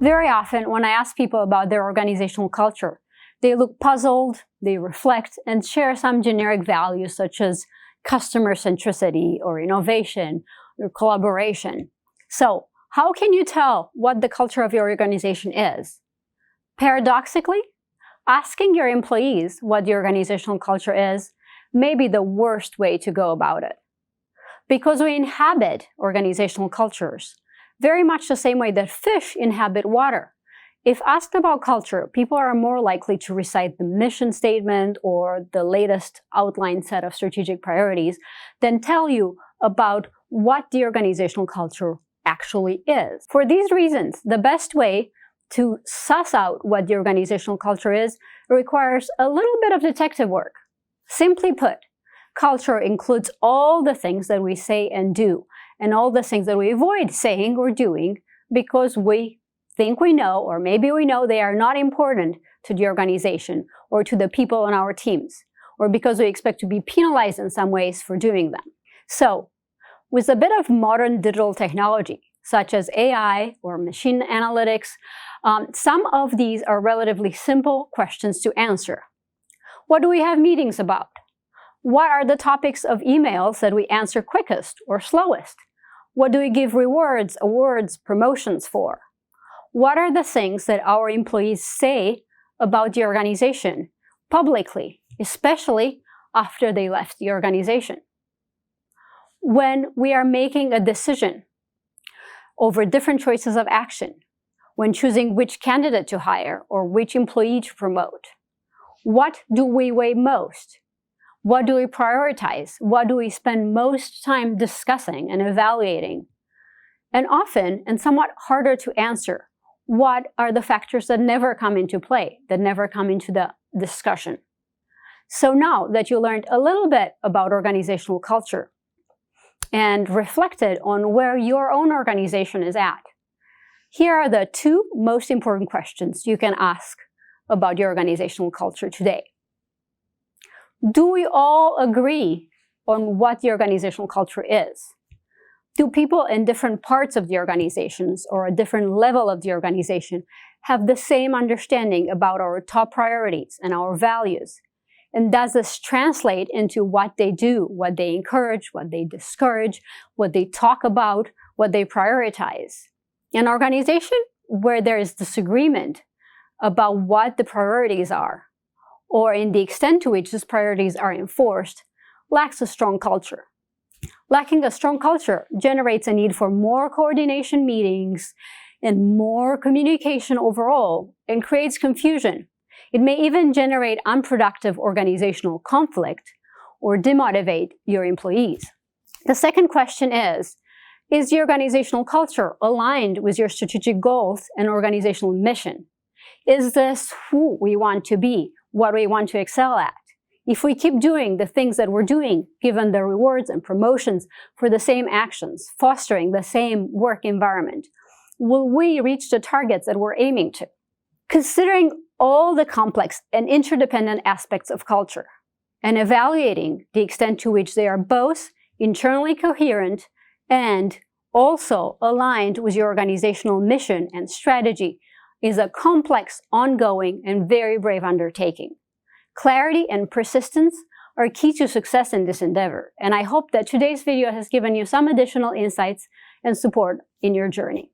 Very often, when I ask people about their organizational culture, they look puzzled, they reflect, and share some generic values such as customer centricity or innovation or collaboration. So, how can you tell what the culture of your organization is? Paradoxically, asking your employees what the organizational culture is may be the worst way to go about it. Because we inhabit organizational cultures, very much the same way that fish inhabit water. If asked about culture, people are more likely to recite the mission statement or the latest outlined set of strategic priorities than tell you about what the organizational culture actually is. For these reasons, the best way to suss out what the organizational culture is requires a little bit of detective work. Simply put, culture includes all the things that we say and do, and all the things that we avoid saying or doing because we think we know, or maybe we know they are not important to the organization or to the people on our teams, or because we expect to be penalized in some ways for doing them. So, with a bit of modern digital technology, such as AI or machine analytics, some of these are relatively simple questions to answer. What do we have meetings about? What are the topics of emails that we answer quickest or slowest? What do we give rewards, awards, promotions for? What are the things that our employees say about the organization publicly, especially after they left the organization? When we are making a decision over different choices of action, when choosing which candidate to hire or which employee to promote, what do we weigh most? What do we prioritize? What do we spend most time discussing and evaluating? And often, and somewhat harder to answer, what are the factors that never come into play, that never come into the discussion? So now that you learned a little bit about organizational culture and reflected on where your own organization is at, here are the two most important questions you can ask about your organizational culture today. Do we all agree on what the organizational culture is? Do people in different parts of the organizations or a different level of the organization have the same understanding about our top priorities and our values? And does this translate into what they do, what they encourage, what they discourage, what they talk about, what they prioritize? An organization where there is disagreement about what the priorities are, or in the extent to which these priorities are enforced, lacks a strong culture. Lacking a strong culture generates a need for more coordination meetings and more communication overall, and creates confusion. It may even generate unproductive organizational conflict or demotivate your employees. The second question is the organizational culture aligned with your strategic goals and organizational mission? Is this who we want to be, what we want to excel at? If we keep doing the things that we're doing, given the rewards and promotions for the same actions, fostering the same work environment, will we reach the targets that we're aiming to? Considering all the complex and interdependent aspects of culture, and evaluating the extent to which they are both internally coherent and also aligned with your organizational mission and strategy, is a complex, ongoing, and very brave undertaking. Clarity and persistence are key to success in this endeavor, and I hope that today's video has given you some additional insights and support in your journey.